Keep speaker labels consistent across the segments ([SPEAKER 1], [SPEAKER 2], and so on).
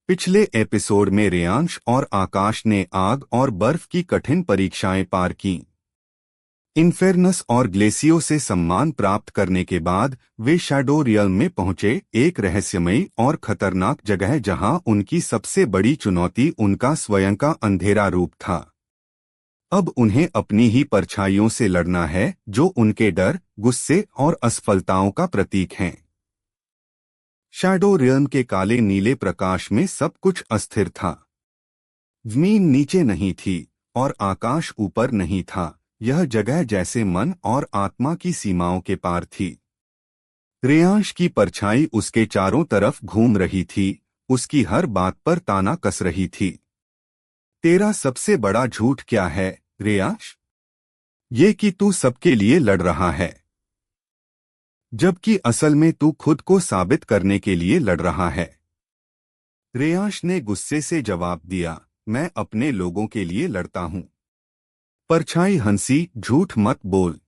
[SPEAKER 1] पिछले एपिसोड में रेयांश और आकाश ने आग और बर्फ की कठिन परीक्षाएं पार की। इन्फेर्नस और ग्लेसियो से सम्मान प्राप्त करने के बाद वे शैडो रियल्म में पहुंचे, एक रहस्यमयी और खतरनाक जगह जहां उनकी सबसे बड़ी चुनौती उनका स्वयं का अंधेरा रूप था। अब उन्हें अपनी ही परछाइयों से लड़ना है, जो उनके डर, गुस्से और असफलताओं का प्रतीक हैं। शैडो रियल्म के काले नीले प्रकाश में सब कुछ अस्थिर था। जमीन नीचे नहीं थी और आकाश ऊपर नहीं था। यह जगह जैसे मन और आत्मा की सीमाओं के पार थी। रेयांश की परछाई उसके चारों तरफ घूम रही थी, उसकी हर बात पर ताना कस रही थी। तेरा सबसे बड़ा झूठ क्या है, रेयांश? ये कि तू सबके लिए लड़ रहा है, जबकि असल में तू खुद को साबित करने के लिए लड़ रहा है। रेयांश ने गुस्से से जवाब दिया, मैं अपने लोगों के लिए लड़ता हूं। परछाई हंसी, झूठ मत बोल।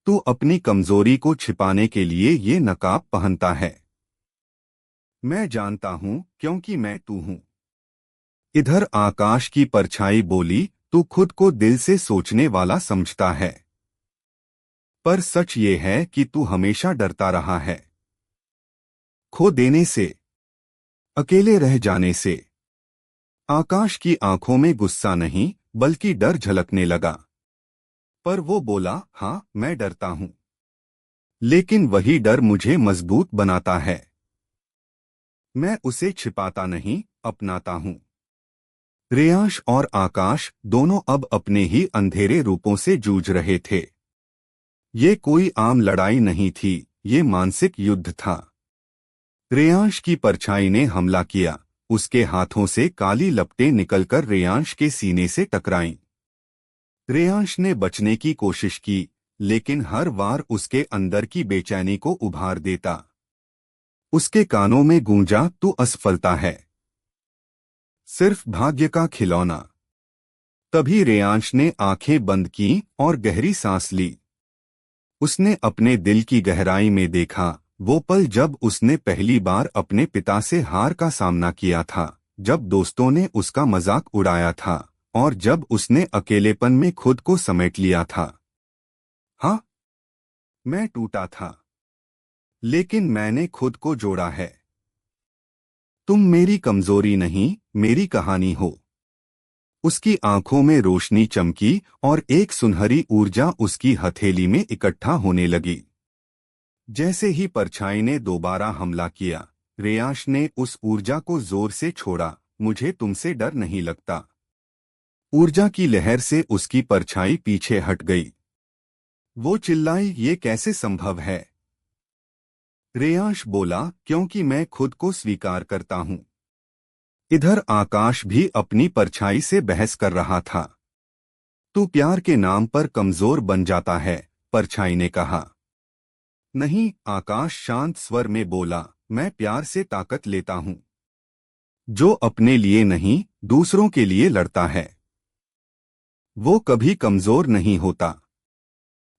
[SPEAKER 1] तू अपनी कमजोरी को छिपाने के लिए ये नकाब पहनता है। मैं जानता हूं, क्योंकि मैं तू हूं। इधर आकाश की परछाई बोली, तू खुद को दिल से सोचने वाला समझता है, पर सच ये है कि तू हमेशा डरता रहा है। खो देने से, अकेले रह जाने से। आकाश की आंखों में गुस्सा नहीं, बल्कि डर झलकने लगा। पर वो बोला, हाँ, मैं डरता हूं, लेकिन वही डर मुझे मजबूत बनाता है। मैं उसे छिपाता नहीं, अपनाता हूं। रेयांश और आकाश दोनों अब अपने ही अंधेरे रूपों से जूझ रहे थे। ये कोई आम लड़ाई नहीं थी, ये मानसिक युद्ध था। रेयांश की परछाई ने हमला किया, उसके हाथों से काली लपटें निकलकर रेयांश के सीने से टकराईं। रेयांश ने बचने की कोशिश की, लेकिन हर बार उसके अंदर की बेचैनी को उभार देता। उसके कानों में गूंजा, तू असफलता है, सिर्फ भाग्य का खिलौना। तभी रेयांश ने आंखें बंद की और गहरी सांस ली। उसने अपने दिल की गहराई में देखा, वो पल जब उसने पहली बार अपने पिता से हार का सामना किया था, जब दोस्तों ने उसका मजाक उड़ाया था और जब उसने अकेलेपन में खुद को समेट लिया था। हाँ, मैं टूटा था, लेकिन मैंने खुद को जोड़ा है। तुम मेरी कमजोरी नहीं, मेरी कहानी हो। उसकी आंखों में रोशनी चमकी और एक सुनहरी ऊर्जा उसकी हथेली में इकट्ठा होने लगी। जैसे ही परछाई ने दोबारा हमला किया, रेयांश ने उस ऊर्जा को जोर से छोड़ा। मुझे तुमसे डर नहीं लगता। ऊर्जा की लहर से उसकी परछाई पीछे हट गई। वो चिल्लाई, ये कैसे संभव है? रेयांश बोला, क्योंकि मैं खुद को स्वीकार करता हूं। इधर आकाश भी अपनी परछाई से बहस कर रहा था। तू प्यार के नाम पर कमजोर बन जाता है, परछाई ने कहा। नहीं, आकाश शांत स्वर में बोला, मैं प्यार से ताकत लेता हूं। जो अपने लिए नहीं, दूसरों के लिए लड़ता है, वो कभी कमजोर नहीं होता।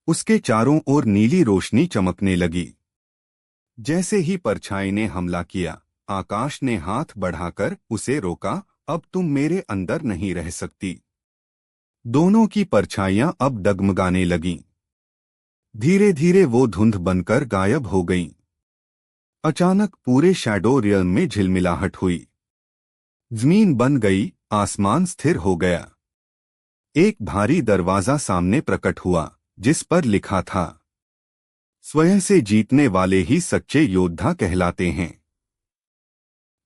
[SPEAKER 1] उसके चारों ओर नीली रोशनी चमकने लगी। जैसे ही परछाई ने हमला किया, आकाश ने हाथ बढ़ाकर उसे रोका। अब तुम मेरे अंदर नहीं रह सकती। दोनों की परछाइयां अब डगमगाने लगीं। धीरे धीरे वो धुंध बनकर गायब हो गईं। अचानक पूरे शैडो रियल्म में झिलमिलाहट हुई। जमीन बन गई, आसमान स्थिर हो गया। एक भारी दरवाजा सामने प्रकट हुआ, जिस पर लिखा था, स्वयं से जीतने वाले ही सच्चे योद्धा कहलाते हैं।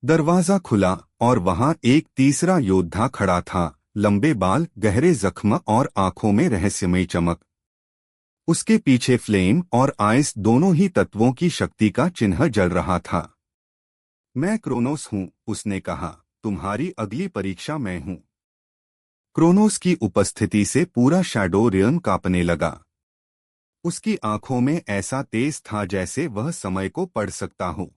[SPEAKER 1] दरवाजा खुला और वहां एक तीसरा योद्धा खड़ा था, लंबे बाल, गहरे जख्म और आंखों में रहस्यमयी चमक। उसके पीछे फ्लेम और आइस दोनों ही तत्वों की शक्ति का चिन्ह जल रहा था। मैं क्रोनोस हूं, उसने कहा, तुम्हारी अगली परीक्षा मैं हूं। क्रोनोस की उपस्थिति से पूरा शैडो रियल्म कांपने लगा। उसकी आंखों में ऐसा तेज था जैसे वह समय को पढ़ सकता हो।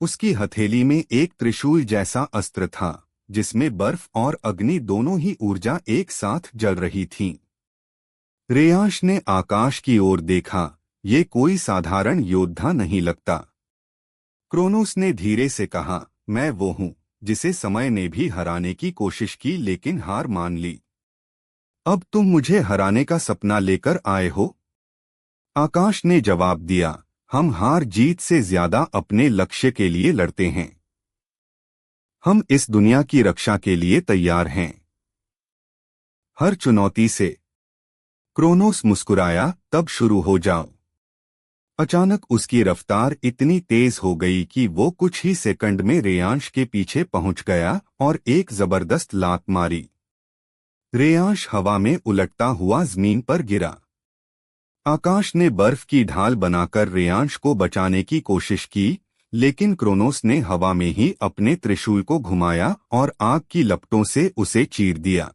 [SPEAKER 1] उसकी हथेली में एक त्रिशूल जैसा अस्त्र था, जिसमें बर्फ और अग्नि दोनों ही ऊर्जा एक साथ जल रही थीं। रेयांश ने आकाश की ओर देखा, ये कोई साधारण योद्धा नहीं लगता। क्रोनोस ने धीरे से कहा, मैं वो हूं, जिसे समय ने भी हराने की कोशिश की लेकिन हार मान ली। अब तुम मुझे हराने का सपना लेकर आए हो? आकाश ने जवाब दिया, हम हार जीत से ज्यादा अपने लक्ष्य के लिए लड़ते हैं। हम इस दुनिया की रक्षा के लिए तैयार हैं, हर चुनौती से। क्रोनोस मुस्कुराया, तब शुरू हो जाओ। अचानक उसकी रफ्तार इतनी तेज हो गई कि वो कुछ ही सेकंड में रेयांश के पीछे पहुंच गया और एक जबरदस्त लात मारी। रेयांश हवा में उलटता हुआ जमीन पर गिरा। आकाश ने बर्फ की ढाल बनाकर रेयांश को बचाने की कोशिश की, लेकिन क्रोनोस ने हवा में ही अपने त्रिशूल को घुमाया और आग की लपटों से उसे चीर दिया।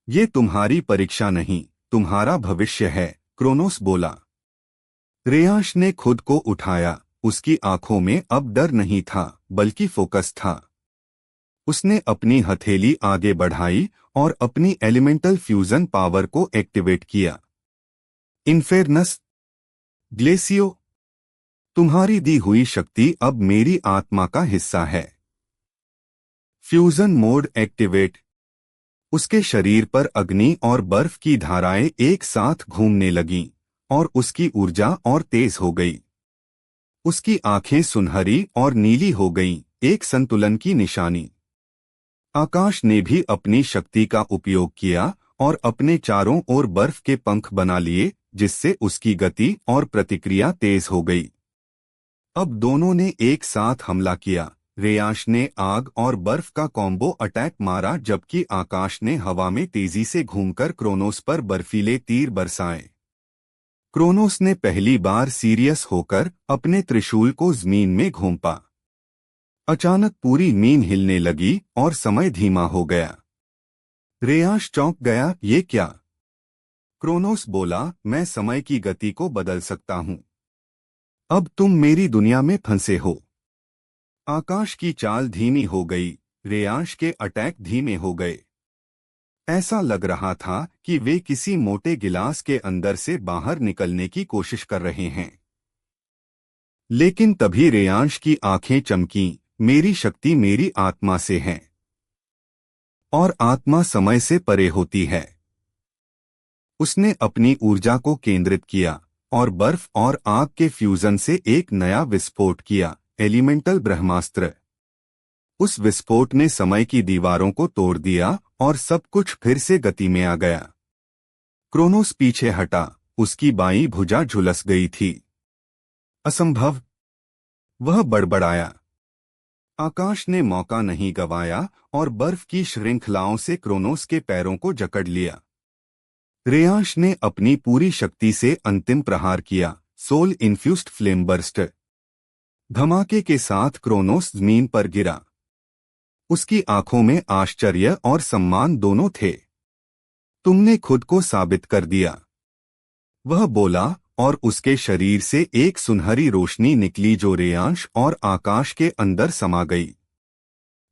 [SPEAKER 1] ये तुम्हारी परीक्षा नहीं, तुम्हारा भविष्य है, क्रोनोस बोला। रेयांश ने खुद को उठाया। उसकी आंखों में अब डर नहीं था, बल्कि फोकस था। उसने अपनी हथेली आगे बढ़ाई और अपनी एलिमेंटल फ्यूजन पावर को एक्टिवेट किया। इन्फेर्नस, ग्लेसियो, तुम्हारी दी हुई शक्ति अब मेरी आत्मा का हिस्सा है। Fusion mode activate. उसके शरीर पर अग्नि और बर्फ की धाराएं एक साथ घूमने लगीं और उसकी ऊर्जा और तेज हो गई। उसकी आंखें सुनहरी और नीली हो गईं, एक संतुलन की निशानी। आकाश ने भी अपनी शक्ति का उपयोग किया और अपने चारों ओर बर्फ के पंख बना लिए, जिससे उसकी गति और प्रतिक्रिया तेज हो गई। अब दोनों ने एक साथ हमला किया। रेयांश ने आग और बर्फ का कॉम्बो अटैक मारा, जबकि आकाश ने हवा में तेजी से घूमकर क्रोनोस पर बर्फीले तीर बरसाए। क्रोनोस ने पहली बार सीरियस होकर अपने त्रिशूल को जमीन में घोंपा। अचानक पूरी मीन हिलने लगी और समय धीमा हो गया। रेयांश चौंक गया, ये क्या? क्रोनोस बोला, मैं समय की गति को बदल सकता हूं। अब तुम मेरी दुनिया में फंसे हो। आकाश की चाल धीमी हो गई, रेयांश के अटैक धीमे हो गए। ऐसा लग रहा था कि वे किसी मोटे गिलास के अंदर से बाहर निकलने की कोशिश कर रहे हैं। लेकिन तभी रेयांश की आंखें चमकीं, मेरी शक्ति मेरी आत्मा से है और आत्मा समय से परे होती है। उसने अपनी ऊर्जा को केंद्रित किया और बर्फ और आग के फ्यूजन से एक नया विस्फोट किया, एलिमेंटल ब्रह्मास्त्र। उस विस्फोट ने समय की दीवारों को तोड़ दिया और सब कुछ फिर से गति में आ गया। क्रोनोस पीछे हटा, उसकी बाईं भुजा झुलस गई थी। असंभव, वह बड़बड़ाया। आकाश ने मौका नहीं गंवाया और बर्फ की श्रृंखलाओं से क्रोनोस के पैरों को जकड़ लिया। रेयांश ने अपनी पूरी शक्ति से अंतिम प्रहार किया, सोल इन्फ्यूज्ड फ्लेम बर्स्ट। धमाके के साथ क्रोनोस जमीन पर गिरा। उसकी आंखों में आश्चर्य और सम्मान दोनों थे। तुमने खुद को साबित कर दिया, वह बोला, और उसके शरीर से एक सुनहरी रोशनी निकली जो रेयांश और आकाश के अंदर समा गई।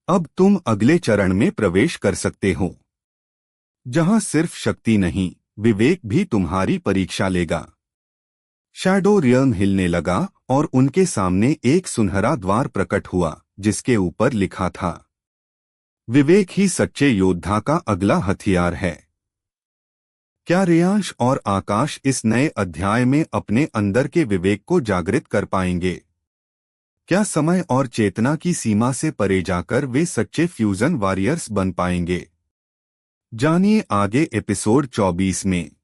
[SPEAKER 1] अब तुम अगले चरण में प्रवेश कर सकते हो, जहां सिर्फ शक्ति नहीं, विवेक भी तुम्हारी परीक्षा लेगा। शैडो रियल्म हिलने लगा और उनके सामने एक सुनहरा द्वार प्रकट हुआ, जिसके ऊपर लिखा था, विवेक ही सच्चे योद्धा का अगला हथियार है। क्या रेयांश और आकाश इस नए अध्याय में अपने अंदर के विवेक को जागृत कर पाएंगे? क्या समय और चेतना की सीमा से परे जाकर वे सच्चे फ्यूजन वॉरियर्स बन पाएंगे? जानिए आगे एपिसोड 24 में।